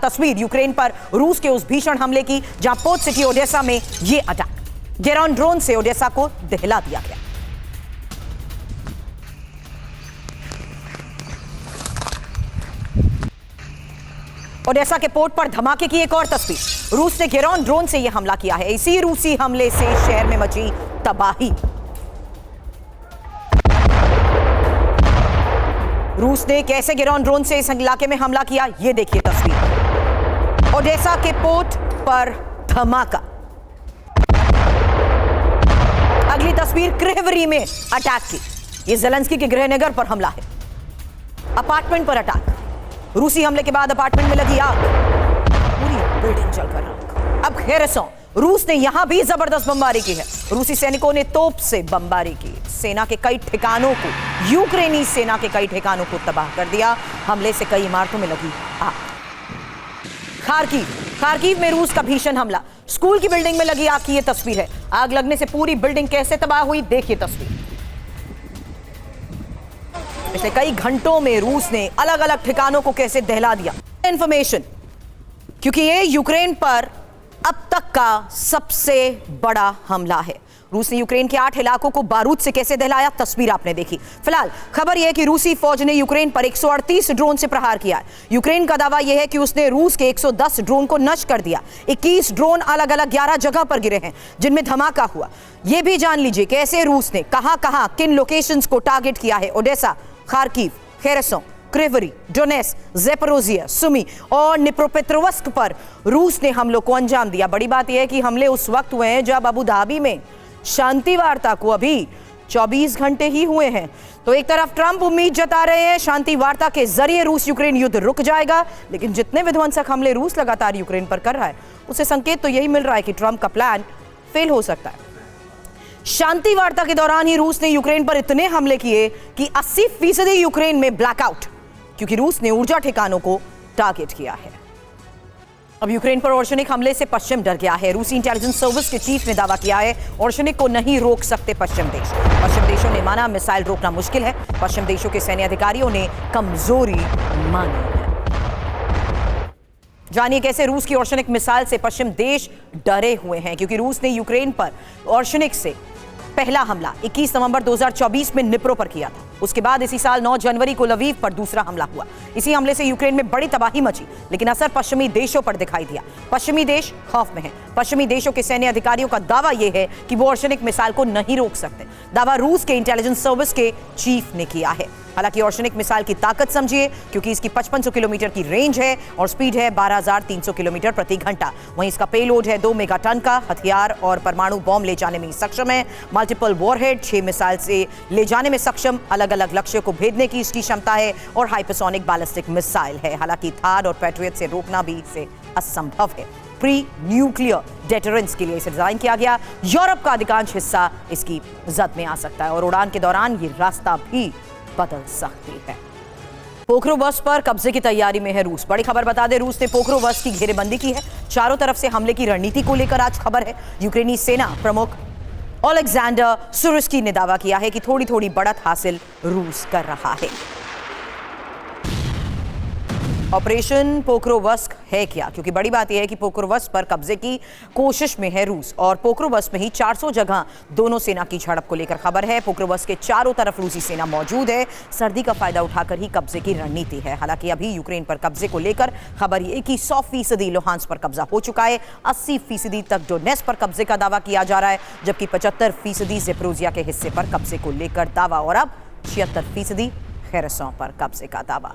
तस्वीर यूक्रेन पर रूस के उस भीषण हमले की जहां पोर्ट सिटी ओडेसा में ये अटैक, गेरॉन ड्रोन से ओडेसा को दहला दिया गया। ओडेसा के पोर्ट पर धमाके की एक और तस्वीर। रूस ने गेरॉन ड्रोन से यह हमला किया है। इसी रूसी हमले से शहर में मची तबाही। रूस ने कैसे गेरॉन ड्रोन से इस इलाके में हमला किया, यह देखिए तस्वीर। ओडेसा के पोर्ट पर धमाका। अगली तस्वीर क्रिवरी में अटैक की। यह ज़ेलेंस्की के गृहनगर पर हमला है। अपार्टमेंट पर अटैक। रूसी हमले के बाद अपार्टमेंट में लगी आग, पूरी बिल्डिंग जलकर राख। अब खेरसों, रूस ने यहां भी जबरदस्त बमबारी की है। रूसी सैनिकों ने तोप से बमबारी की। सेना के कई ठिकानों को, यूक्रेनी सेना के कई ठिकानों को तबाह कर दिया। हमले से कई इमारतों में लगी आग। खार्किव में रूस का भीषण हमला। स्कूल की बिल्डिंग में लगी आग की यह तस्वीर है। आग लगने से पूरी बिल्डिंग कैसे तबाह हुई, देखिए तस्वीर। पिछले कई घंटों में रूस ने अलग अलग ठिकानों को कैसे दहला दिया। इंफॉर्मेशन, क्योंकि ये यूक्रेन पर अब तक का सबसे बड़ा हमला है। रूस ने यूक्रेन के 8 इलाकों को बारूद से कैसे दहलाया, तस्वीर आपने देखी। फिलहाल खबर यह है कि रूसी फौज ने यूक्रेन पर 138 ड्रोन से प्रहार किया है। यूक्रेन का दावा यह है कि उसने रूस के 110 ड्रोन को नष्ट कर दिया। 21 ड्रोन अलग अलग 11 जगह पर गिरे हैं जिनमें धमाका हुआ। यह भी जान लीजिए कैसे रूस ने कहां किन लोकेशंस को टारगेट किया है। Odesa, Kharkiv, खेरसों, क्रिवरी, Donetsk, Zaporizhzhia, Sumi और निप्रोपेट्रोव्स्क पर रूस ने हमलों को अंजाम दिया। बड़ी बात यह है कि हमले उस वक्त हुए हैं जब अबू धाबी में शांति वार्ता को अभी 24 घंटे ही हुए हैं। तो एक तरफ ट्रंप उम्मीद जता रहे हैं शांति वार्ता के जरिए रूस यूक्रेन युद्ध रुक जाएगा, लेकिन जितने विध्वंसक हमले रूस लगातार यूक्रेन पर कर रहा है उसे संकेत तो यही मिल रहा है कि ट्रंप का प्लान फेल हो सकता है। शांति वार्ता के दौरान ही रूस ने यूक्रेन पर इतने हमले किए कि 80% यूक्रेन में ब्लैकआउट, क्योंकि रूस ने ऊर्जा ठिकानों को टारगेट किया है। अब यूक्रेन पर ऑर्शनिक हमले से पश्चिम डर गया है। रूसी इंटेलिजेंस सर्विस के चीफ ने दावा किया है ऑर्शनिक को नहीं रोक सकते पश्चिम देश। पश्चिम देशों ने माना मिसाइल रोकना मुश्किल है। पश्चिम देशों के सैन्य अधिकारियों ने कमजोरी मानी है। जानिए कैसे रूस की ऑर्शनिक मिसाइल से पश्चिम देश डरे हुए हैं, क्योंकि रूस ने यूक्रेन पर ऑर्शनिक से पहला हमला 21 नवंबर 2024 में निप्रो पर किया था। उसके बाद इसी साल 9 जनवरी को लवीव पर दूसरा हमला हुआ। इसी हमले से यूक्रेन में बड़ी तबाही मची, लेकिन असर पश्चिमी देशों पर दिखाई दिया। पश्चिमी देश खौफ में है। पश्चिमी देशों के सैन्य अधिकारियों का दावा यह है कि वो ऑर्शनिक मिसाइल को नहीं रोक सकते। दावा रूस के इंटेलिजेंस सर्विस के चीफ ने किया है। हालांकि ऑर्शनिक मिसाइल की ताकत समझिए, क्योंकि इसकी 5500 किलोमीटर की रेंज है और स्पीड है 12300 किलोमीटर प्रति घंटा। वहीं इसका पेलोड है 2 मेगाटन का। हथियार और परमाणु बॉम्ब ले जाने में सक्षम है। मल्टीपल वॉरहेड 6 मिसाइल से ले जाने में सक्षम। अलग अलग लक्ष्यों को भेदने की इसकी क्षमता है और हाइपरसोनिक बैलिस्टिक मिसाइल है। हालांकि थाड और पैट्रियट से रोकना भी इसे असंभव है। प्री न्यूक्लियर डेटरेंस के लिए इसे डिजाइन किया गया। यूरोप का अधिकांश हिस्सा इसकी जद में आ सकता है और उड़ान के दौरान ये रास्ता भी बदल सकती है। पोक्रोवस्क पर कब्जे की तैयारी में है रूस। बड़ी खबर बता दें, रूस ने पोक्रोवस्क की घेरेबंदी की है। चारों तरफ से हमले की रणनीति को लेकर आज खबर है। यूक्रेनी सेना प्रमुख ओलेक्जेंडर सुरुस्की ने दावा किया है कि थोड़ी थोड़ी बढ़त हासिल रूस कर रहा है। ऑपरेशन पोक्रोवस्क है क्या, क्योंकि बड़ी बात यह है कि पोक्रोवस्क पर कब्जे की कोशिश में है रूस और पोक्रोवस्क में ही 400 जगह दोनों सेना की झड़प को लेकर खबर है। पोक्रोवस्क के चारों तरफ रूसी सेना मौजूद है। सर्दी का फायदा उठाकर ही कब्जे की रणनीति है। हालांकि अभी यूक्रेन पर कब्जे को लेकर खबर यह कि 100% लुहांस्क पर कब्जा हो चुका है। 80% तक डोनेट्स्क पर कब्जे का दावा किया जा रहा है, जबकि 75% ज़ेपोरिज़िया के हिस्से पर कब्जे को लेकर दावा और अब 76% खेरसों पर कब्जे का दावा।